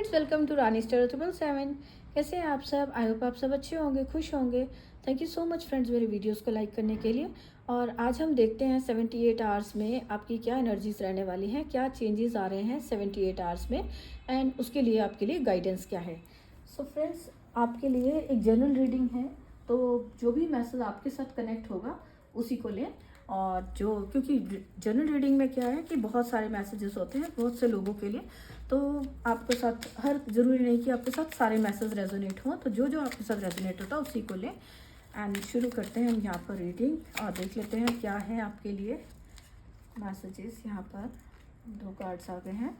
Friends, welcome to Rani star 777। कैसे हैं आप सब? आई होप आप सब अच्छे होंगे, खुश होंगे। Thank you so much friends मेरे वीडियोस को लाइक करने के लिए। और आज हम देखते हैं 78 आवर्स में आपकी क्या एनर्जीज रहने वाली हैं, क्या चेंजेस आ रहे हैं 78 आवर्स में, एंड उसके लिए आपके लिए गाइडेंस क्या है। सो फ्रेंड्स, आपके लिए एक जनरल रीडिंग है, तो जो भी मैसेज आपके साथ कनेक्ट होगा उसी को लें। और जो क्योंकि जनरल रीडिंग में क्या है कि बहुत सारे मैसेजेस होते हैं बहुत से लोगों के लिए, तो आपके साथ हर ज़रूरी नहीं कि आपके साथ सारे मैसेज रेजोनेट हों, तो जो जो आपके साथ रेजोनेट होता है उसी को लें। एंड शुरू करते हैं हम यहाँ पर रीडिंग और देख लेते हैं क्या है आपके लिए मैसेजेस। यहाँ पर 2 कार्ड्स आ गए हैं।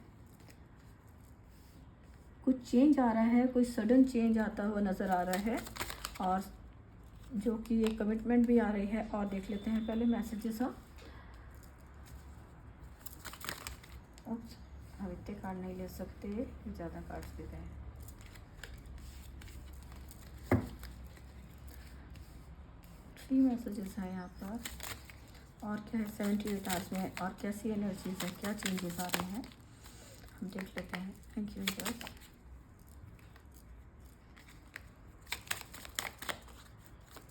कुछ चेंज आ रहा है, कोई सडन चेंज आता हुआ नज़र आ रहा है, और जो कि एक कमिटमेंट भी आ रही है। और देख लेते हैं पहले मैसेजेस हम। हम इतने कार्ड नहीं ले सकते, ज़्यादा कार्ड्स दे गए। 3 मैसेजेस हैं यहाँ पर। और क्या है 78 आवर्स में, और कैसी एनर्जीज है, क्या चेंजेस आ रहे हैं, हम देख लेते हैं। Thank you universe.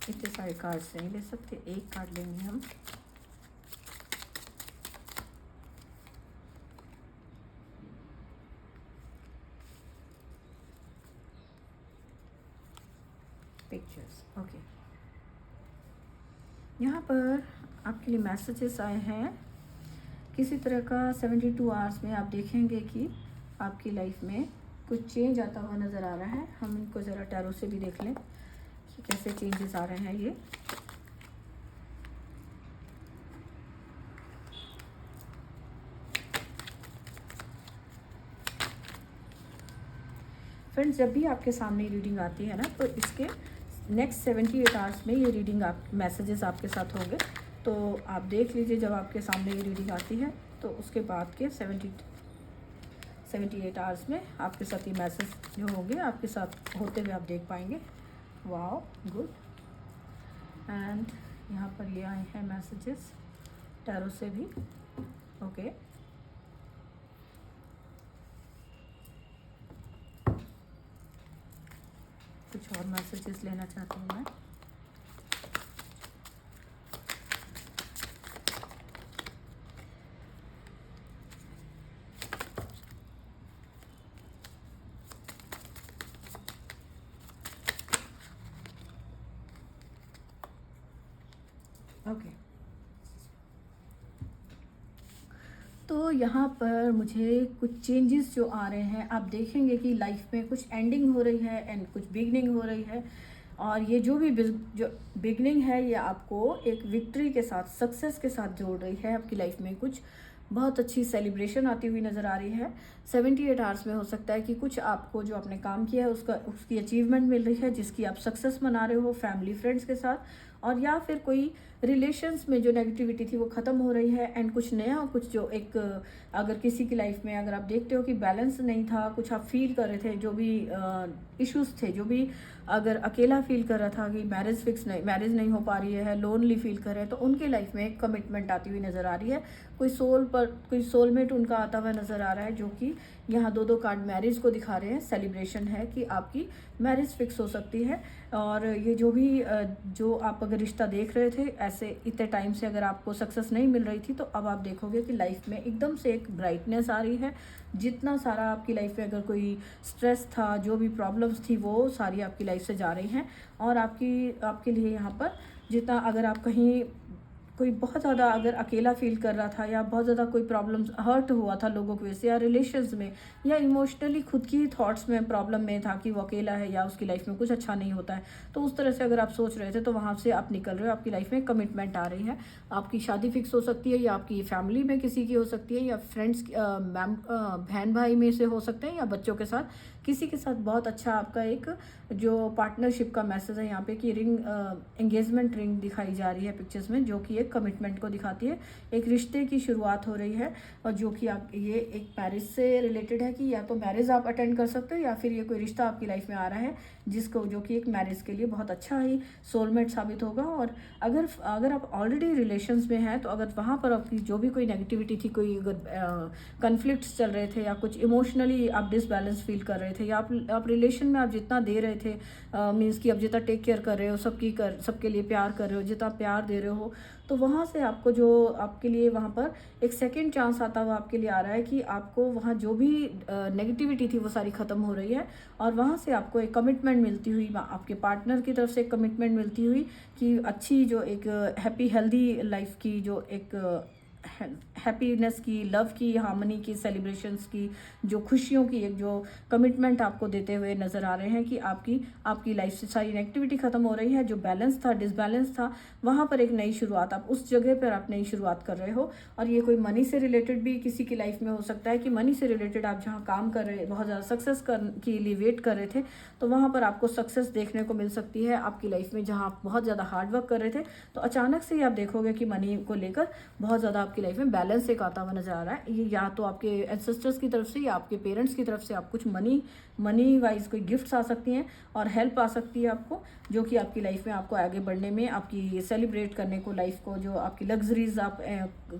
इतने सारे कार्ड्स नहीं ले सकते, एक कार्ड लेंगे हम। Pictures, okay. यहाँ पर आपके लिए मैसेजेस आए हैं किसी तरह का 72 आवर्स में। आप देखेंगे कि आपकी लाइफ में कुछ चेंज आता हुआ नज़र आ रहा है। हम इनको ज़रा टैरो से भी देख लें कि कैसे चेंजेस आ रहे हैं ये। फ्रेंड्स, जब भी आपके सामने रीडिंग आती है ना, तो इसके नेक्स्ट 78 आवर्स में ये रीडिंग आप मैसेजेस आपके साथ होंगे। तो आप देख लीजिए, जब आपके सामने ये रीडिंग आती है तो उसके बाद के 78 आवर्स में आपके साथ ये मैसेज जो होंगे आपके साथ होते हुए आप देख पाएंगे। Wow, good. एंड यहाँ पर ये आए हैं मैसेजेस टैरो से भी, ओके। कुछ और मैसेजेस लेना चाहती हूँ मैं। ओके, तो यहाँ पर मुझे कुछ चेंजेस जो आ रहे हैं, आप देखेंगे कि लाइफ में कुछ एंडिंग हो रही है एंड कुछ बिगनिंग हो रही है। और ये जो बिगनिंग है ये आपको एक विक्ट्री के साथ, सक्सेस के साथ जोड़ रही है। आपकी लाइफ में कुछ बहुत अच्छी सेलिब्रेशन आती हुई नज़र आ रही है। 78 आवर्स में हो सकता है कि कुछ आपको जो आपने काम किया है उसकी अचीवमेंट मिल रही है, जिसकी आप सक्सेस मना रहे हो फैमिली फ्रेंड्स के साथ, और या फिर कोई रिलेशंस में जो नेगेटिविटी थी वो ख़त्म हो रही है। एंड कुछ नया, कुछ जो एक, अगर किसी की लाइफ में अगर आप देखते हो कि बैलेंस नहीं था, कुछ आप फील कर रहे थे, जो भी इश्यूज थे, जो भी अगर अकेला फील कर रहा था कि मैरिज नहीं हो पा रही है, लोनली फील कर रहे हैं, तो उनके लाइफ में एक कमिटमेंट आती हुई नज़र आ रही है। कोई सोलमेट उनका आता हुआ नज़र आ रहा है, जो कि यहाँ 2 कार्ड मैरिज को दिखा रहे हैं। सेलिब्रेशन है कि आपकी मैरिज फिक्स हो सकती है। और ये जो आप अगर रिश्ता देख रहे थे ऐसे इतने टाइम से, अगर आपको सक्सेस नहीं मिल रही थी, तो अब आप देखोगे कि लाइफ में एकदम से एक ब्राइटनेस आ रही है। जितना सारा आपकी लाइफ में अगर कोई स्ट्रेस था, जो भी प्रॉब्लम्स थी, वो सारी आपकी लाइफ से जा रही हैं। और आपके लिए यहाँ पर जितना, अगर आप कहीं कोई बहुत ज़्यादा अगर अकेला फील कर रहा था, या बहुत ज़्यादा कोई प्रॉब्लम्स हर्ट हुआ था लोगों की वजह से, या रिलेशंस में, या इमोशनली खुद की थॉट्स में प्रॉब्लम में था कि वो अकेला है या उसकी लाइफ में कुछ अच्छा नहीं होता है, तो उस तरह से अगर आप सोच रहे थे, तो वहाँ से आप निकल रहे हो। आपकी लाइफ में कमिटमेंट आ रही है। आपकी शादी फिक्स हो सकती है, या आपकी फैमिली में किसी की हो सकती है, या फ्रेंड्स, बहन भाई में से हो सकते हैं, या बच्चों के साथ किसी के साथ बहुत अच्छा आपका एक जो पार्टनरशिप का मैसेज है यहाँ पे कि रिंग, एंगेजमेंट रिंग दिखाई जा रही है पिक्चर्स में, जो कि एक कमिटमेंट को दिखाती है, एक रिश्ते की शुरुआत हो रही है, और जो कि आप ये एक मैरिज से रिलेटेड है कि या तो मैरिज आप अटेंड कर सकते हो या फिर ये कोई रिश्ता आपकी लाइफ में आ रहा है जिसको जो कि एक मैरिज के लिए बहुत अच्छा ही सोलमेट साबित होगा। और अगर अगर आप ऑलरेडी रिलेशंस में हैं तो अगर वहाँ पर आपकी जो भी कोई नेगेटिविटी थी, कोई अगर कन्फ्लिक्ट्स चल रहे थे या कुछ इमोशनली आप डिसबैलेंस फील कर रहे थे, या आप रिलेशन में आप जितना दे रहे थे मीन्स कि आप जितना टेक केयर कर रहे हो, सबके लिए प्यार कर रहे हो, जितना प्यार दे रहे हो, तो वहाँ से आपको जो आपके लिए वहाँ पर एक सेकंड चांस आता हुआ आपके लिए आ रहा है कि आपको वहाँ जो भी नेगेटिविटी थी वो सारी ख़त्म हो रही है, और वहाँ से आपको एक कमिटमेंट मिलती हुई, आपके पार्टनर की तरफ से एक कमिटमेंट मिलती हुई कि अच्छी जो एक हैप्पी हेल्दी लाइफ की जो एक हैप्पीनेस की, लव की, हार्मनी की, सेलिब्रेशंस की, जो खुशियों की एक जो कमिटमेंट आपको देते हुए नज़र आ रहे हैं कि आपकी लाइफ से सारी नेगेटिविटी ख़त्म हो रही है। जो बैलेंस था, डिसबैलेंस था, वहाँ पर एक नई शुरुआत, आप उस जगह पर आप नई शुरुआत कर रहे हो। और ये कोई मनी से रिलेटेड भी किसी की लाइफ में हो सकता है कि मनी से रिलेटेड आप जहाँ काम कर रहे, बहुत ज़्यादा सक्सेस के लिए वेट कर रहे थे, तो वहाँ पर आपको सक्सेस देखने को मिल सकती है आपकी लाइफ में। जहाँ आप बहुत ज़्यादा हार्डवर्क कर रहे थे तो अचानक से ही आप देखोगे कि मनी को लेकर बहुत ज़्यादा आपकी लाइफ में बैलेंस एक आता हुआ नजर आ रहा है। ये या तो आपके एंसेस्टर्स की तरफ से या आपके पेरेंट्स की तरफ से आप कुछ मनी वाइज कोई गिफ्ट्स आ सकती हैं और हेल्प आ सकती है आपको, जो कि आपकी लाइफ में आपको आगे बढ़ने में, आपकी सेलिब्रेट करने को, लाइफ को, जो आपकी लग्जरीज, आप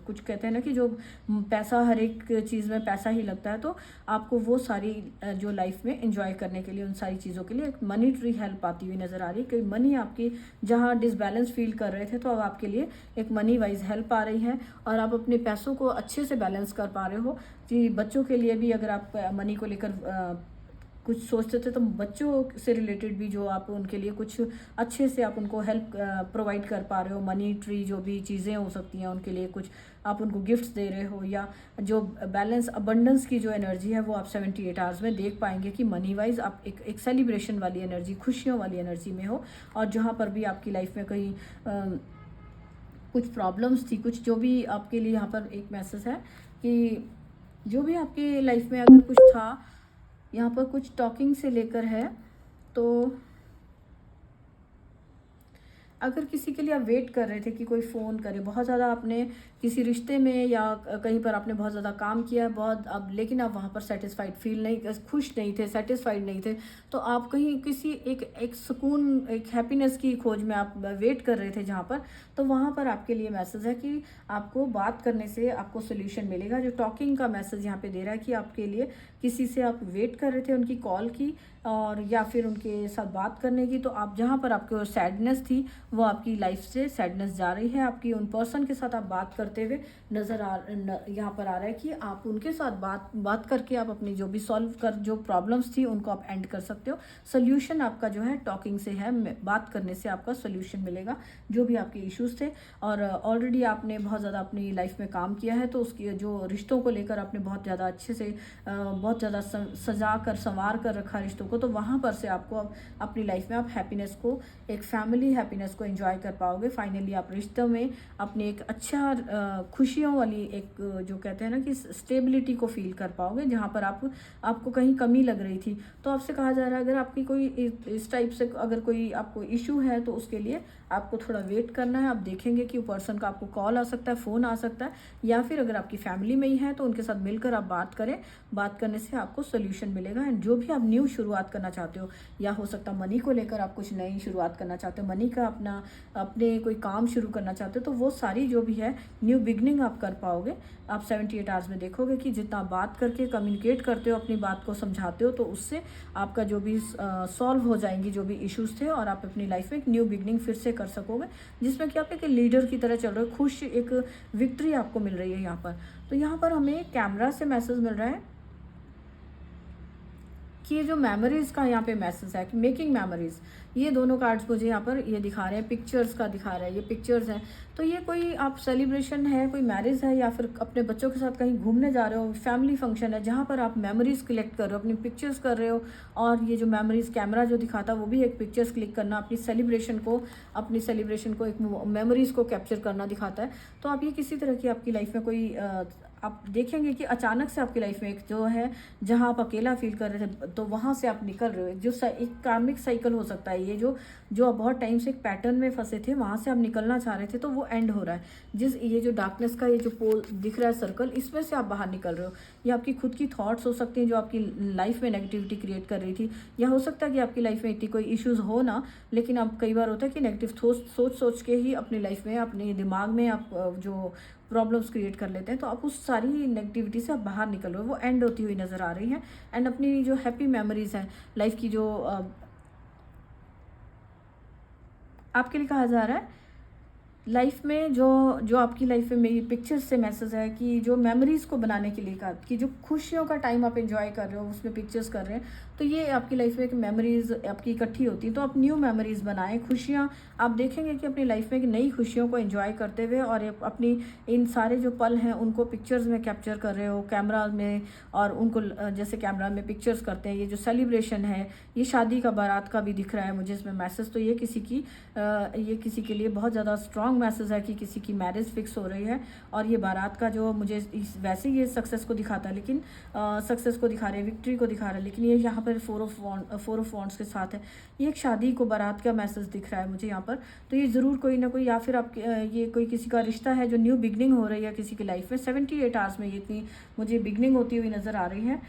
कुछ कहते हैं ना कि जो पैसा, हर एक चीज़ में पैसा ही लगता है, तो आपको वो सारी जो लाइफ में एंजॉय करने के लिए, उन सारी चीज़ों के लिए एक मनीटरी हेल्प आती हुई नज़र आ रही है। कि मनी आपकी जहाँ डिसबैलेंस फील कर रहे थे तो अब आपके लिए एक मनी वाइज हेल्प आ रही है, और आप अपने पैसों को अच्छे से बैलेंस कर पा रहे हो। कि बच्चों के लिए भी अगर आप मनी को लेकर कुछ सोचते थे तो बच्चों से रिलेटेड भी जो आप उनके लिए कुछ अच्छे से आप उनको हेल्प प्रोवाइड कर पा रहे हो। मनी ट्री जो भी चीज़ें हो सकती हैं उनके लिए कुछ आप उनको गिफ्ट्स दे रहे हो, या जो बैलेंस अबंडेंस की जो एनर्जी है वो आप 78 आवर्स में देख पाएंगे कि मनी वाइज आप एक सेलिब्रेशन वाली एनर्जी, खुशियों वाली एनर्जी में हो। और जहाँ पर भी आपकी लाइफ में कहीं कुछ प्रॉब्लम्स थी, कुछ जो भी आपके लिए यहाँ पर एक मैसेज है कि जो भी आपकी लाइफ में अगर कुछ था, यहाँ पर कुछ टॉकिंग से लेकर है, तो अगर किसी के लिए आप वेट कर रहे थे कि कोई फ़ोन करे, बहुत ज़्यादा आपने किसी रिश्ते में या कहीं पर आपने बहुत ज़्यादा काम किया है बहुत, अब लेकिन आप वहाँ पर सेटिस्फाइड फील नहीं, खुश नहीं थे, सेटिस्फाइड नहीं थे, तो आप कहीं किसी एक सुकून, एक हैप्पीनेस की खोज में आप वेट कर रहे थे जहाँ पर, तो वहाँ पर आपके लिए मैसेज है कि आपको बात करने से आपको सोल्यूशन मिलेगा। जो टॉकिंग का मैसेज यहाँ पे दे रहा है कि आपके लिए किसी से आप वेट कर रहे थे उनकी कॉल की और या फिर उनके साथ बात करने की, तो आप जहाँ पर आपको सैडनेस थी वो आपकी लाइफ से सैडनेस जा रही है। आपकी उन पर्सन के साथ आप बात करते हुए यहाँ पर आ रहा है कि आप उनके साथ बात करके आप अपनी जो भी जो प्रॉब्लम्स थी उनको आप एंड कर सकते हो। सोल्यूशन आपका जो है टॉकिंग से है, बात करने से आपका सोल्यूशन मिलेगा जो भी आपके इश्यूज थे। और ऑलरेडी आपने बहुत ज़्यादा अपनी लाइफ में काम किया है, तो उसकी जो रिश्तों को लेकर आपने बहुत ज़्यादा अच्छे से बहुत ज़्यादा सजा कर संवार कर रखा रिश्तों को, तो वहाँ पर से आपको अब अपनी लाइफ में आप हैप्पीनेस को, एक फैमिली हैप्पीनेस को एंजॉय कर पाओगे। फाइनली आप रिश्तों में अपनी एक अच्छा खुशियों वाली एक जो कहते हैं ना कि स्टेबिलिटी को फील कर पाओगे, जहाँ पर आपको कहीं कमी लग रही थी। तो आपसे कहा जा रहा है अगर आपकी कोई इस टाइप से अगर कोई आपको इशू है तो उसके लिए आपको थोड़ा वेट करना है। आप देखेंगे कि वो पर्सन का आपको कॉल आ सकता है, फ़ोन आ सकता है, या फिर अगर आपकी फैमिली में ही है तो उनके साथ मिलकर आप बात करें। बात करने से आपको सोल्यूशन मिलेगा। एंड जो भी आप न्यू शुरुआत करना चाहते हो, या हो सकता है मनी को लेकर आप कुछ नई शुरुआत करना चाहते हो, मनी का अपने कोई काम शुरू करना चाहते हो, तो वो सारी जो भी है न्यू बिगनिंग आप कर पाओगे। आप 78 आवर्स में देखोगे कि जितना बात करके कम्युनिकेट करते हो, अपनी बात को समझाते हो, तो उससे आपका जो भी सॉल्व हो जाएंगी जो भी इश्यूज थे, और आप अपनी लाइफ में एक न्यू बिगनिंग फिर से कर सकोगे, जिसमें कि आप एक लीडर की तरह चल रहे हो, खुश एक विक्ट्री आपको मिल रही है यहाँ पर। तो यहाँ पर हमें कैमरा से मैसेज मिल रहा है कि ये जो मेमोरीज़ का यहाँ पे मैसेज है कि मेकिंग मेमोरीज़, ये दोनों कार्ड्स मुझे यहाँ पर ये दिखा रहे हैं, पिक्चर्स का दिखा रहा है, ये पिक्चर्स हैं। तो ये कोई आप सेलिब्रेशन है, कोई मैरिज है, या फिर अपने बच्चों के साथ कहीं घूमने जा रहे हो, फैमिली फंक्शन है जहाँ पर आप मेमोरीज़ कलेक्ट कर रहे हो, अपनी पिक्चर्स कर रहे हो। और ये जो मेमोरीज़ कैमरा जो दिखाता है वो भी एक पिक्चर्स क्लिक करना, अपनी सेलिब्रेशन को एक मेमोरीज़ को कैप्चर करना दिखाता है। तो आप ये किसी तरह की आपकी लाइफ में कोई आप देखेंगे कि अचानक से आपकी लाइफ में एक जो है, जहाँ आप अकेला फील कर रहे थे, तो वहाँ से आप निकल रहे हो। एक जो एक कार्मिक साइकिल हो सकता है, ये जो आप बहुत टाइम से एक पैटर्न में फंसे थे, वहाँ से आप निकलना चाह रहे थे, तो वो एंड हो रहा है। ये जो डार्कनेस का ये जो पोल दिख रहा है सर्कल, इसमें से आप बाहर निकल रहे हो। ये आपकी खुद की थॉट्स हो सकती हैं जो आपकी लाइफ में नेगेटिविटी क्रिएट कर रही थी, या हो सकता है कि आपकी लाइफ में इतनी कोई इश्यूज हो ना, लेकिन आप कई बार होता है कि नेगेटिव सोच के ही अपनी लाइफ में, अपने दिमाग में आप जो प्रॉब्लम्स क्रिएट कर लेते हैं, तो आप उस सारी नेगेटिविटी से आप बाहर निकल रहे हो। वो एंड होती हुई नज़र आ रही है। एंड अपनी जो हैप्पी मेमोरीज हैं लाइफ की, जो आपके लिए कहा जा रहा है, लाइफ में जो आपकी लाइफ में मेरी पिक्चर्स से मैसेज है कि जो मेमोरीज़ को बनाने के लिए कहा, कि जो खुशियों का टाइम आप एंजॉय कर रहे हो उसमें पिक्चर्स कर रहे हैं, तो ये आपकी लाइफ में एक मेमोरीज़ आपकी इकट्ठी होती है। तो आप न्यू मेमोरीज़ बनाएं, खुशियाँ आप देखेंगे कि अपनी लाइफ में एक नई खुशियों को एंजॉय करते हुए, और अपनी इन सारे जो पल हैं उनको पिक्चर्स में कैप्चर कर रहे हो, कैमरा में, और उनको जैसे कैमरा में पिक्चर्स करते हैं। ये जो सेलिब्रेशन है, ये शादी का, बारात का भी दिख रहा है मुझे इसमें मैसेज। तो ये किसी के लिए बहुत ज़्यादा स्ट्रॉन्ग मैसेज है कि किसी की मैरिज फिक्स हो रही है। और ये बारात का जो मुझे वैसे ये सक्सेस को दिखाता है, लेकिन सक्सेस को दिखा रहे हैं, विक्ट्री को दिखा रहा है, लेकिन ये यहाँ पर फोर ऑफ वॉन्ड्स के साथ है। ये एक शादी को, बारात का मैसेज दिख रहा है मुझे यहाँ पर। तो ये ज़रूर कोई ना कोई, या फिर आपके ये कोई किसी का रिश्ता है जो न्यू बिगनिंग हो रही है किसी की लाइफ में। 78 आवर्स में ये इतनी मुझे बिगनिंग होती हुई नज़र आ रही है।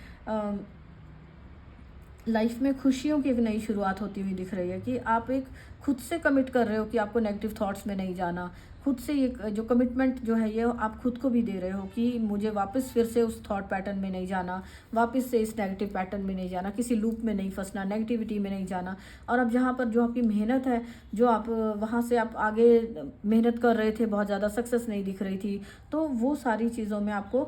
लाइफ में खुशियों की एक नई शुरुआत होती हुई दिख रही है कि आप एक खुद से कमिट कर रहे हो कि आपको नेगेटिव थॉट्स में नहीं जाना। खुद से ये जो कमिटमेंट जो है, ये आप खुद को भी दे रहे हो कि मुझे वापस फिर से उस थॉट पैटर्न में नहीं जाना, वापस से इस नेगेटिव पैटर्न में नहीं जाना, किसी लूप में नहीं फंसना, नेगेटिविटी में नहीं जाना। और अब जहाँ पर जो आपकी मेहनत है, जो आप वहाँ से आप आगे मेहनत कर रहे थे, बहुत ज़्यादा सक्सेस नहीं दिख रही थी, तो वो सारी चीज़ों में आपको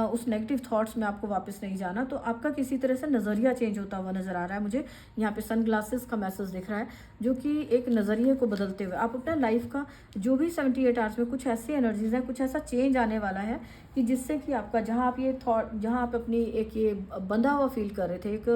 उस नेगेटिव थॉट्स में आपको वापस नहीं जाना। तो आपका किसी तरह से नज़रिया चेंज होता हुआ नज़र आ रहा है मुझे। यहाँ पे सनग्लासेस का मैसेज दिख रहा है, जो कि एक नज़रिए को बदलते हुए आप अपना लाइफ का जो भी 78 आवर्स में कुछ ऐसी एनर्जीज हैं, कुछ ऐसा चेंज आने वाला है कि जिससे कि आपका, जहाँ आप ये थॉट, जहाँ आप अपनी एक ये बंधा हुआ फील कर रहे थे, एक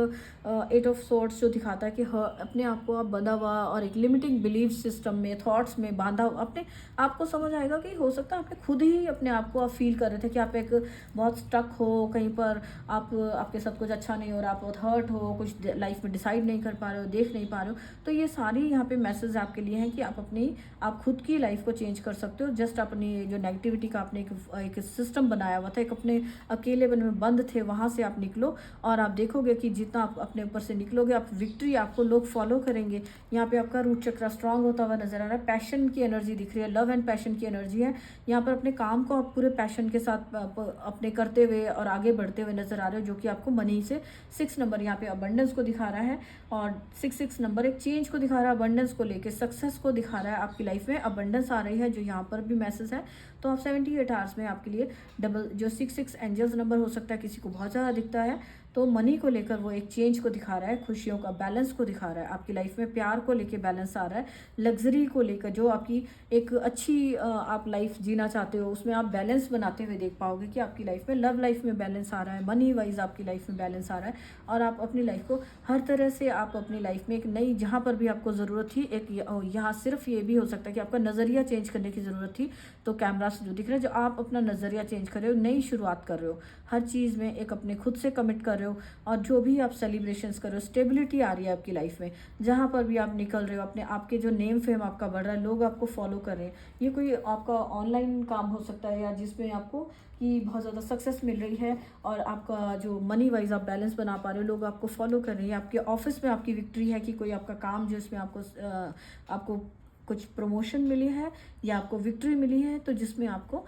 8 ऑफ सोर्ड्स जो दिखाता है कि अपने आप को आप बंधा हुआ और एक लिमिटिंग बिलीफ सिस्टम में, थॉट्स में बांधा हुआ, अपने आप को समझ आएगा कि हो सकता है आपने खुद ही अपने आप को आप फील कर रहे थे कि आप एक बहुत स्टक हो कहीं पर, आपके साथ कुछ अच्छा नहीं हो रहा, आप बहुत हर्ट हो, कुछ लाइफ में डिसाइड नहीं कर पा रहे हो, देख नहीं पा रहे हो। तो ये सारी यहाँ पे मैसेज आपके लिए हैं कि आप खुद की लाइफ को चेंज कर सकते हो। जस्ट अपनी जो नेगेटिविटी का आपने एक सिस्टम बनाया हुआ था, एक अपने अकेलेपन में बंद थे, वहाँ से आप निकलो, और आप देखोगे कि जितना आप अपने ऊपर से निकलोगे, आप विक्ट्री, आपको लोग फॉलो करेंगे। यहाँ पे आपका रूट चक्रा स्ट्रांग होता हुआ नजर आ रहा है। पैशन की एनर्जी दिख रही है, लव एंड पैशन की एनर्जी है। यहाँ पर अपने काम को आप पूरे पैशन के साथ अपने करते हुए और आगे बढ़ते हुए नजर आ रहे हो, जो कि आपको मनी से 6 नंबर यहाँ पे अबंडेंस को दिखा रहा है, और 6 नंबर एक चेंज को दिखा रहा है, अबंडेंस को लेके सक्सेस को दिखा रहा है। आपकी लाइफ में अबंडेंस आ रही है, जो यहाँ पर भी मैसेज है। तो आप 78 आवर्स में आपके लिए डबल जो 6 एंजल्स नंबर हो सकता है, किसी को बहुत ज़्यादा दिखता है, तो मनी को लेकर वो एक चेंज को दिखा रहा है, खुशियों का बैलेंस को दिखा रहा है आपकी लाइफ में, प्यार को लेकर बैलेंस आ रहा है, लग्जरी को लेकर, जो आपकी एक अच्छी आप लाइफ जीना चाहते हो, उसमें आप बैलेंस बनाते हुए देख पाओगे कि आपकी लाइफ में लव लाइफ में बैलेंस आ रहा है, मनी वाइज आपकी लाइफ में बैलेंस आ रहा है, और आप अपनी लाइफ को हर तरह से, आप अपनी लाइफ में एक नई, जहाँ पर भी आपको ज़रूरत थी, एक यहाँ सिर्फ ये भी हो सकता है कि आपका नज़रिया चेंज करने की ज़रूरत थी। तो कैमरा से जो दिख रहा है, जो आप अपना नज़रिया चेंज कर रहे हो, नई शुरुआत कर रहे हो, हर चीज़ में एक अपने खुद से कमिट कर रहे हो, और जो भी आप सेलिब्रेशंस कर रहे हो, स्टेबिलिटी आ रही है आपकी लाइफ में, जहाँ पर भी आप निकल रहे हो, आपके जो नेम फेम आपका बढ़ रहा है, लोग आपको फॉलो कर रहे हैं। ये कोई आपका ऑनलाइन काम हो सकता है, या जिसमें आपको कि बहुत ज़्यादा सक्सेस मिल रही है, और आपका जो मनी वाइज आप बैलेंस बना पा रहे हो, लोग आपको फॉलो कर रहे हैं। आपके ऑफिस में आपकी विक्ट्री है कि कोई आपका काम जो इसमें आपको कुछ प्रमोशन मिली है, या आपको विक्ट्री मिली है, तो जिसमें आपको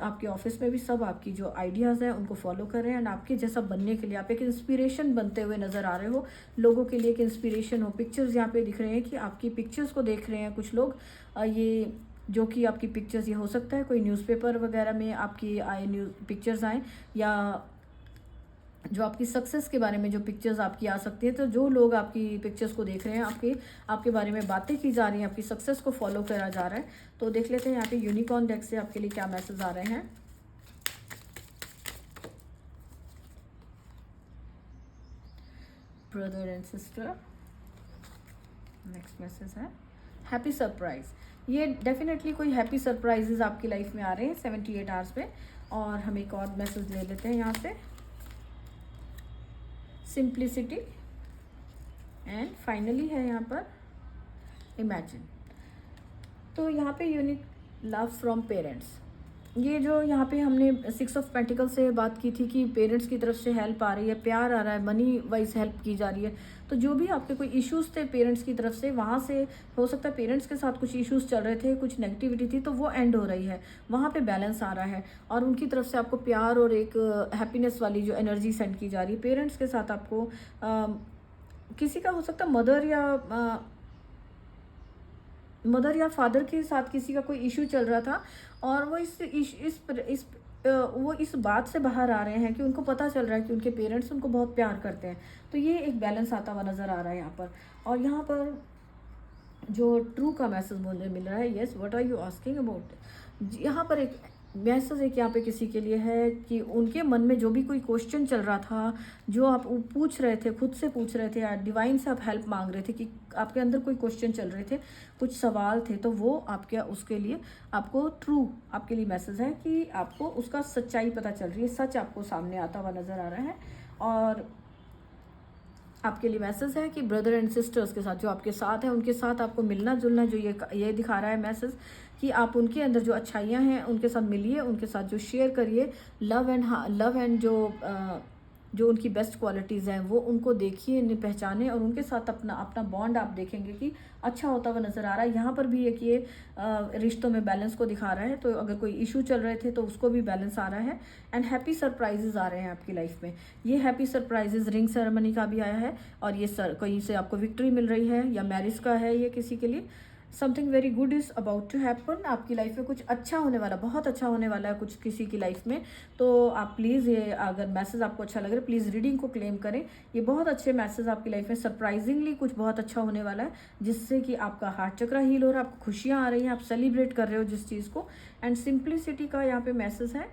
आपके ऑफिस में भी सब आपकी जो आइडियाज़ हैं उनको फॉलो कर रहे हैं, एंड आपके जैसा बनने के लिए आप एक इंस्पिरेशन बनते हुए नज़र आ रहे हो, लोगों के लिए एक इंस्पिरेशन हो। पिक्चर्स यहाँ पे दिख रहे हैं कि आपकी पिक्चर्स को देख रहे हैं कुछ लोग, ये जो कि आपकी पिक्चर्स, ये हो सकता है कोई न्यूज़पेपर वगैरह में आपकी पिक्चर्स आए, या जो आपकी सक्सेस के बारे में जो पिक्चर्स आपकी आ सकती है। तो जो लोग आपकी पिक्चर्स को देख रहे हैं, आपके बारे में बातें की जा रही हैं, आपकी सक्सेस को फॉलो करा जा रहा है। तो देख लेते हैं यहाँ पे यूनिकॉर्न डेक से आपके लिए क्या मैसेज आ रहे हैं। Brother and sister, next message है हैप्पी सरप्राइज। ये डेफिनेटली कोई हैप्पी सरप्राइजेज आपकी लाइफ में आ रहे हैं 78 आवर्स में, और हम एक और मैसेज ले लेते हैं यहाँ से, सिंप्लिसिटी, एंड फाइनली है यहाँ पर इमेजिन। तो यहाँ पे यूनिक लव फ्रॉम पेरेंट्स, ये जो यहाँ पे हमने 6 ऑफ पेंटिकल से बात की थी कि पेरेंट्स की तरफ से हेल्प आ रही है, प्यार आ रहा है, मनी वाइज हेल्प की जा रही है। तो जो भी आपके कोई इश्यूज थे पेरेंट्स की तरफ से, वहाँ से हो सकता है पेरेंट्स के साथ कुछ इश्यूज चल रहे थे, कुछ नेगेटिविटी थी, तो वो एंड हो रही है, वहाँ पे बैलेंस आ रहा है और उनकी तरफ से आपको प्यार और एक हैप्पीनेस वाली जो एनर्जी सेंड की जा रही है। पेरेंट्स के साथ आपको किसी का हो सकता है मदर या फादर के साथ किसी का कोई इशू चल रहा था और वो वो इस बात से बाहर आ रहे हैं कि उनको पता चल रहा है कि उनके पेरेंट्स उनको बहुत प्यार करते हैं। तो ये एक बैलेंस आता हुआ नज़र आ रहा है यहाँ पर। और यहाँ पर जो ट्रू का मैसेज मुझे मिल रहा है, yes what are you asking about, यहाँ पर एक मैसेज एक यहाँ पे किसी के लिए है कि उनके मन में जो भी कोई क्वेश्चन चल रहा था, जो आप पूछ रहे थे, खुद से पूछ रहे थे या डिवाइन से आप हेल्प मांग रहे थे कि आपके अंदर कोई क्वेश्चन चल रहे थे, कुछ सवाल थे, तो वो आपके उसके लिए आपको ट्रू आपके लिए मैसेज है कि आपको उसका सच्चाई पता चल रही है, सच आपको सामने आता हुआ नज़र आ रहा है। और आपके लिए मैसेज है कि ब्रदर एंड सिस्टर्स के साथ जो आपके साथ है, उनके साथ आपको मिलना जुलना, जो ये दिखा रहा है मैसेज कि आप उनके अंदर जो अच्छाइयाँ हैं उनके साथ मिलिए, उनके साथ जो शेयर करिए, लव एंड जो उनकी बेस्ट क्वालिटीज़ हैं वो उनको देखिए, इन्हें पहचाने और उनके साथ अपना बॉन्ड आप देखेंगे कि अच्छा होता हुआ नज़र आ रहा है। यहाँ पर भी एक ये रिश्तों में बैलेंस को दिखा रहा है, तो अगर कोई इशू चल रहे थे तो उसको भी बैलेंस आ रहा है। एंड हैप्पी सरप्राइजेज आ रहे हैं आपकी लाइफ में। ये हैप्पी सरप्राइजेज रिंग सेरेमनी का भी आया है और ये कहीं से आपको विक्ट्री मिल रही है या मैरिज का है ये किसी के लिए। Something very good is about to happen, आपकी लाइफ में कुछ अच्छा होने वाला, बहुत अच्छा होने वाला है कुछ किसी की लाइफ में। तो आप प्लीज़ ये अगर मैसेज आपको अच्छा लग रहा है प्लीज़ रीडिंग को क्लेम करें। ये बहुत अच्छे मैसेज आपकी लाइफ में सरप्राइजिंगली कुछ बहुत अच्छा होने वाला है, जिससे कि आपका हार्ट चक्रा हील हो रहा है, आपको खुशियाँ आ रही हैं, आप सेलिब्रेट कर रहे हो जिस चीज़ को। एंड सिंप्लिसिटी का यहाँ पे मैसेज है।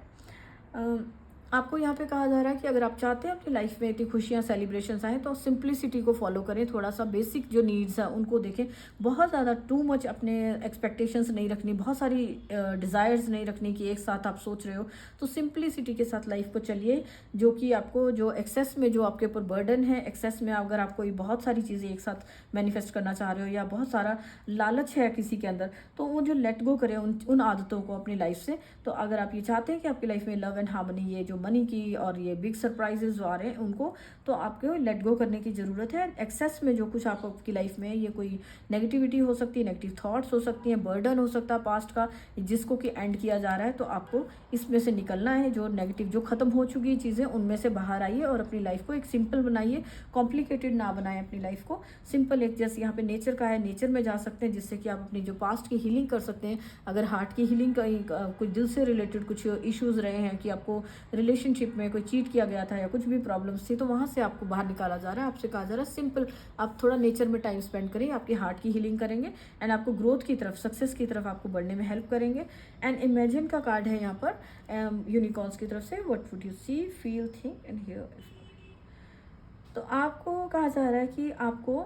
आपको यहाँ पे कहा जा रहा है कि अगर आप चाहते हैं अपनी लाइफ में इतनी खुशियाँ सेलिब्रेशंस आए तो सिंप्लिसिटी को फॉलो करें, थोड़ा सा बेसिक जो नीड्स हैं उनको देखें, बहुत ज़्यादा टू मच अपने एक्सपेक्टेशंस नहीं रखनी, बहुत सारी डिज़ायर्स नहीं रखनी कि एक साथ आप सोच रहे हो। तो सिंप्लिसिटी के साथ लाइफ को चलिए, जो कि आपको जो एक्सेस में जो आपके ऊपर बर्डन है, एक्सेस में अगर आप कोई बहुत सारी चीज़ें एक साथ मैनिफेस्ट करना चाह रहे हो या बहुत सारा लालच है किसी के अंदर, तो वो जो लेट गो करें उन आदतों को अपनी लाइफ से। तो अगर आप ये चाहते हैं कि आपकी लाइफ में लव एंड हार्मनी, ये जो मनी की और ये बिग सरप्राइजेज जो आ रहे हैं उनको, तो आपको लेट गो करने की ज़रूरत है। एक्सेस में जो कुछ आपकी लाइफ में ये कोई नेगेटिविटी हो सकती है, नेगेटिव थॉट्स हो सकती हैं, बर्डन हो सकता है पास्ट का जिसको कि एंड किया जा रहा है, तो आपको इसमें से निकलना है। जो नेगेटिव जो ख़त्म हो चुकी चीज़ें उनमें से बाहर आइए और अपनी लाइफ को एक सिंपल बनाइए, कॉम्प्लिकेटेड ना बनाएं अपनी लाइफ को, सिंपल। एक जैसे यहाँ पे नेचर का है, नेचर में जा सकते हैं जिससे कि आप अपनी जो पास्ट की हीलिंग कर सकते हैं। अगर हार्ट की हीलिंग कुछ दिल से रिलेटेड कुछ इश्यूज़ रहे हैं कि आपको रिलेशनशिप में कोई चीट किया गया था या कुछ भी प्रॉब्लम्स थी, तो वहाँ से आपको बाहर निकाला जा रहा है। आपसे कहा जा रहा है सिंपल आप थोड़ा नेचर में टाइम स्पेंड करें, आपकी हार्ट की हीलिंग करेंगे एंड आपको ग्रोथ की तरफ, सक्सेस की तरफ आपको बढ़ने में हेल्प करेंगे। एंड इमेजिन का कार्ड है यहाँ पर यूनिकॉर्न्स की तरफ से, what would you see, feel, think and hear. तो आपको कहा जा रहा है कि आपको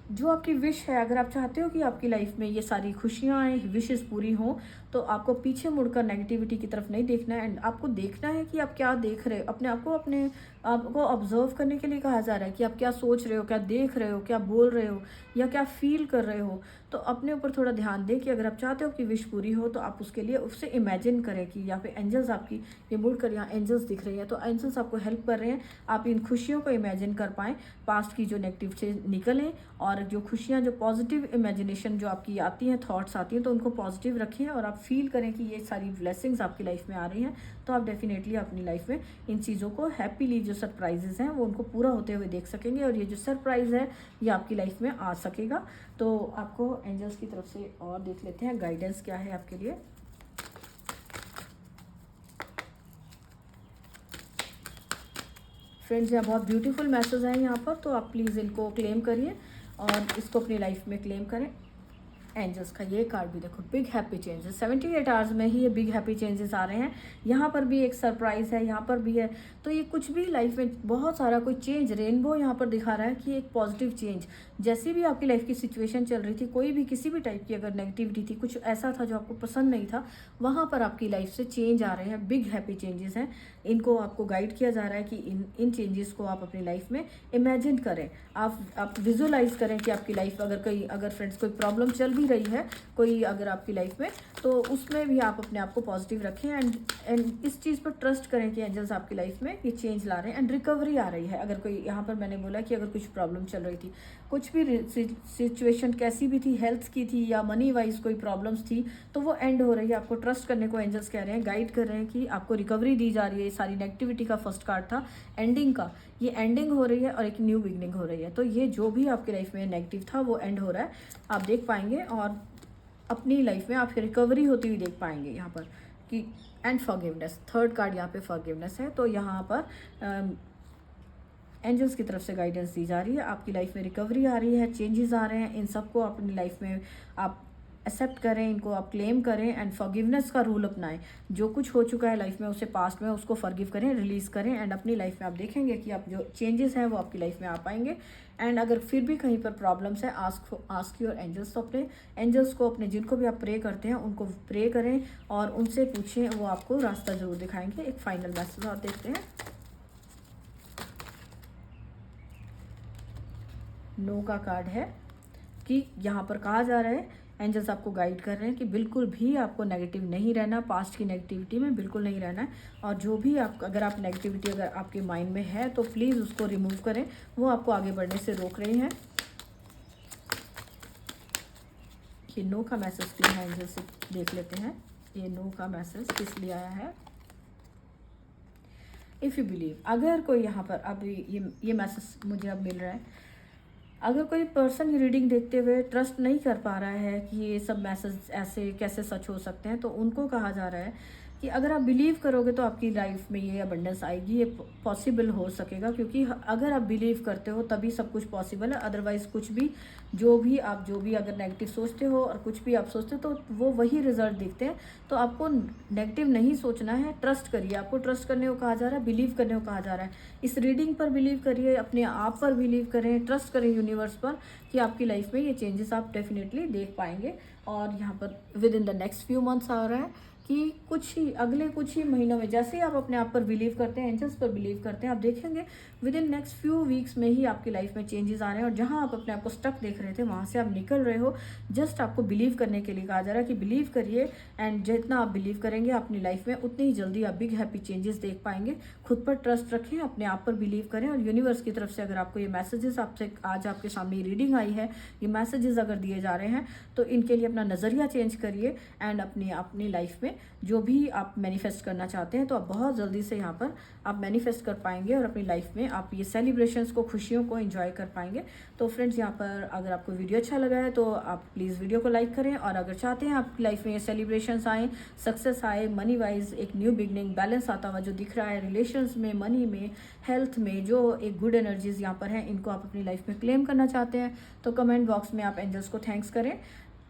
जो आपकी विश है, अगर आप चाहते हो कि आपकी लाइफ में ये सारी खुशियाँ आए, विशेस पूरी हों, तो आपको पीछे मुड़कर नेगेटिविटी की तरफ नहीं देखना है। एंड आपको देखना है कि आप क्या देख रहे हो, अपने आपको ऑब्जर्व करने के लिए कहा जा रहा है कि आप क्या सोच रहे हो, क्या देख रहे हो, क्या बोल रहे हो या क्या फील कर रहे हो। तो अपने ऊपर थोड़ा ध्यान दें कि अगर आप चाहते हो कि विश पूरी हो तो आप उसके लिए उससे इमेजिन करें कि यहाँ पे एंजल्स आपकी, ये मुड़कर यहाँ एंजल्स दिख रही हैं, तो एंजल्स आपको हेल्प कर रहे हैं, आप इन खुशियों को इमेजिन कर पाएँ, पास्ट की जो नेगेटिव से निकलें और जो खुशियाँ, जो पॉजिटिव इमेजिनेशन जो आपकी आती हैं, थॉट्स आती हैं, तो उनको पॉजिटिव रखें और आप फील करें कि ये सारी ब्लेसिंग्स आपकी लाइफ में आ रही हैं। तो आप डेफिनेटली अपनी लाइफ में इन चीज़ों को हैप्पीली, जो सरप्राइजेज़ हैं वो उनको पूरा होते हुए देख सकेंगे और ये जो सरप्राइज़ है ये आपकी लाइफ में आ सकेगा। तो आपको एंजल्स की तरफ से और देख लेते हैं गाइडेंस क्या है आपके लिए। फ्रेंड्स, यहाँ बहुत ब्यूटीफुल मैसेज हैं यहाँ पर, तो आप प्लीज़ इनको क्लेम करिए और इसको अपनी लाइफ में क्लेम करें। एंजल्स का ये कार्ड भी देखो, बिग हैप्पी चेंजेस। 78 आवर्स में ही ये बिग हैप्पी चेंजेस आ रहे हैं। यहाँ पर भी एक सरप्राइज है, यहाँ पर भी है। तो ये कुछ भी लाइफ में बहुत सारा कोई चेंज, रेनबो यहाँ पर दिखा रहा है कि एक पॉजिटिव चेंज। जैसी भी आपकी लाइफ की सिचुएशन चल रही थी, कोई भी किसी भी टाइप की अगर नेगेटिविटी थी, कुछ ऐसा था जो आपको पसंद नहीं था, वहाँ पर आपकी लाइफ से चेंज आ रहे हैं, बिग हैप्पी चेंजेस हैं। इनको आपको गाइड किया जा रहा है कि इन चेंजेस को आप अपनी लाइफ में इमेजिन करें, आप विजुअलाइज करें कि आपकी लाइफ अगर फ्रेंड्स कोई प्रॉब्लम चल भी रही है कोई अगर आपकी लाइफ में, तो उसमें भी आप अपने आप को पॉजिटिव रखें एंड इस चीज़ पर ट्रस्ट करें कि एंजल्स आपकी लाइफ में ये चेंज ला रहे हैं एंड रिकवरी आ रही है। अगर कोई यहाँ पर मैंने बोला कि अगर कुछ प्रॉब्लम चल रही थी, कुछ भी सिचुएशन कैसी भी थी, हेल्थ की थी या मनी वाइज कोई प्रॉब्लम्स थी, तो वो एंड हो रही है। आपको ट्रस्ट करने को एंजल्स कह रहे हैं, गाइड कर रहे हैं कि आपको रिकवरी दी जा रही है। सारी नेगेटिविटी का फर्स्ट कार्ड था एंडिंग का, ये एंडिंग हो रही है और एक न्यू बिगनिंग हो रही है। तो ये जो भी आपकी लाइफ में नेगेटिव था वो एंड हो रहा है, आप देख पाएंगे और अपनी लाइफ में आपकी रिकवरी होती हुई देख पाएंगे यहाँ पर कि एंड फॉरगिवनेस। थर्ड कार्ड यहाँ पे फॉरगिवनेस है। तो यहाँ पर एंजल्स की तरफ से गाइडेंस दी जा रही है, आपकी लाइफ में रिकवरी आ रही है, चेंजेस आ रहे हैं। इन सबको अपनी लाइफ में आप एक्सेप्ट करें, इनको आप क्लेम करें एंड फॉरगिवनेस का रूल अपनाएं। जो कुछ हो चुका है लाइफ में उसे पास्ट में उसको फॉरगिव करें, रिलीज़ करें एंड अपनी लाइफ में आप देखेंगे कि आप जो चेंजेस हैं वो आपकी लाइफ में आ पाएंगे। एंड अगर फिर भी कहीं पर प्रॉब्लम्स है, आस्क योर एंजल्स। तो अपने एंजल्स को, अपने जिनको भी आप प्रे करते हैं उनको प्रे करें और उनसे पूछें, वो आपको रास्ता ज़रूर दिखाएंगे। एक फाइनल मैसेज और देखते हैं। नो का कार्ड है कि यहाँ पर कहा जा रहा है, एंजल्स आपको गाइड कर रहे हैं कि बिल्कुल भी आपको नेगेटिव नहीं रहना, पास्ट की नेगेटिविटी में बिल्कुल नहीं रहना है। और जो भी अगर आप नेगेटिविटी अगर आपके माइंड में है तो प्लीज़ उसको रिमूव करें, वो आपको आगे बढ़ने से रोक रही हैं। ये नो का मैसेज भी है, एंजल्स से देख लेते हैं ये नो का मैसेज किस लिए आया है। इफ़ यू बिलीव, अगर कोई यहाँ पर अब ये मैसेज मुझे अब मिल रहा है, अगर कोई पर्सन ये रीडिंग देखते हुए ट्रस्ट नहीं कर पा रहा है कि ये सब मैसेज ऐसे कैसे सच हो सकते हैं, तो उनको कहा जा रहा है कि अगर आप बिलीव करोगे तो आपकी लाइफ में ये अबंडेंस आएगी, ये पॉसिबल हो सकेगा। क्योंकि अगर आप बिलीव करते हो तभी सब कुछ पॉसिबल है। अदरवाइज कुछ भी जो भी अगर नेगेटिव सोचते हो और कुछ भी आप सोचते हो तो वो वही रिजल्ट दिखते हैं। तो आपको नेगेटिव नहीं सोचना है, ट्रस्ट करिए। आपको ट्रस्ट करने को कहा जा रहा है, बिलीव करने को कहा जा रहा है। इस रीडिंग पर बिलीव करिए, अपने आप पर बिलीव करें, ट्रस्ट करें यूनिवर्स पर कि आपकी लाइफ में ये चेंजेस आप डेफिनेटली देख पाएंगे। और यहाँ पर within the next few months आ रहा है कि अगले कुछ ही महीनों में जैसे ही आप अपने आप पर बिलीव करते हैं, एंजल्स पर बिलीव करते हैं, आप देखेंगे with in next few weeks में ही आपकी लाइफ में चेंजेस आ रहे हैं। और जहां आप अपने आप को स्टक देख रहे थे वहां से आप निकल रहे हो। जस्ट आपको बिलीव करने के लिए कहा जा रहा है कि बिलीव करिए एंड जितना आप बिलीव करेंगे अपनी लाइफ में उतनी ही जल्दी आप बिग हैप्पी चेंजेस देख पाएंगे। खुद पर ट्रस्ट रखें, अपने आप पर बिलीव करें। और यूनिवर्स की तरफ से अगर आपको ये मैसेजेस आपसे आज आपके सामने रीडिंग आई है, ये मैसेजेस अगर दिए जा रहे हैं तो इनके लिए अपना नज़रिया चेंज करिए एंड अपनी लाइफ में जो भी आप मैनिफेस्ट करना चाहते हैं तो आप बहुत जल्दी से यहाँ पर आप मैनिफेस्ट कर पाएंगे और अपनी लाइफ में आप ये सेलिब्रेशंस को, खुशियों को एंजॉय कर पाएंगे। तो फ्रेंड्स, यहाँ पर अगर आपको वीडियो अच्छा लगा है तो आप प्लीज़ वीडियो को लाइक करें। और अगर चाहते हैं आपकी लाइफ में ये सेलिब्रेशंस आए, सक्सेस आए, मनी वाइज एक न्यू बिगनिंग, बैलेंस आता हुआ जो दिख रहा है रिलेशंस में, मनी में, हेल्थ में, जो एक गुड एनर्जीज यहाँ पर हैं, इनको आप अपनी लाइफ में क्लेम करना चाहते हैं तो कमेंट बॉक्स में आप एंजल्स को थैंक्स करें।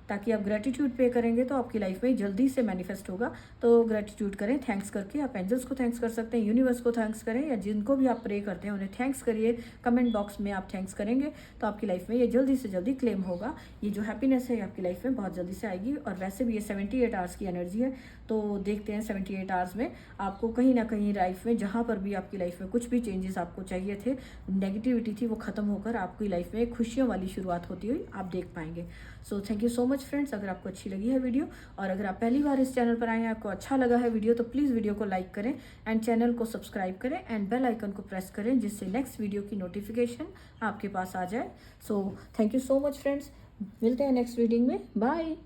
ताकि आप ग्रेटिट्यूड पे करेंगे तो आपकी लाइफ में जल्दी से मैनिफेस्ट होगा। तो ग्रेटिट्यूड करें, थैंक्स करके आप एंजल्स को थैंक्स कर सकते हैं, यूनिवर्स को थैंक्स करें, या जिनको भी आप प्रे करते हैं उन्हें थैंक्स करिए। कमेंट बॉक्स में आप थैंक्स करेंगे तो आपकी लाइफ में ये जल्दी से जल्दी क्लेम होगा। ये जो हैप्पीनेस है आपकी लाइफ में बहुत जल्दी से आएगी। और वैसे भी ये 78 आवर्स की एनर्जी है, तो देखते हैं 78 आवर्स में आपको कहीं ना कहीं लाइफ में जहाँ पर भी आपकी लाइफ में कुछ भी चेंजेस आपको चाहिए थे, नेगेटिविटी थी, वो खत्म होकर आपकी लाइफ में खुशियों वाली शुरुआत होती हुई आप देख पाएंगे। So thank you so much friends. अगर आपको अच्छी लगी है वीडियो और अगर आप पहली बार इस चैनल पर आए हैं, आपको अच्छा लगा है वीडियो, तो प्लीज़ वीडियो को लाइक करें एंड चैनल को सब्सक्राइब करें एंड बेल आइकन को प्रेस करें जिससे नेक्स्ट वीडियो की नोटिफिकेशन आपके पास आ जाए। So thank you so much friends, मिलते हैं नेक्स्ट रीडिंग में। बाय।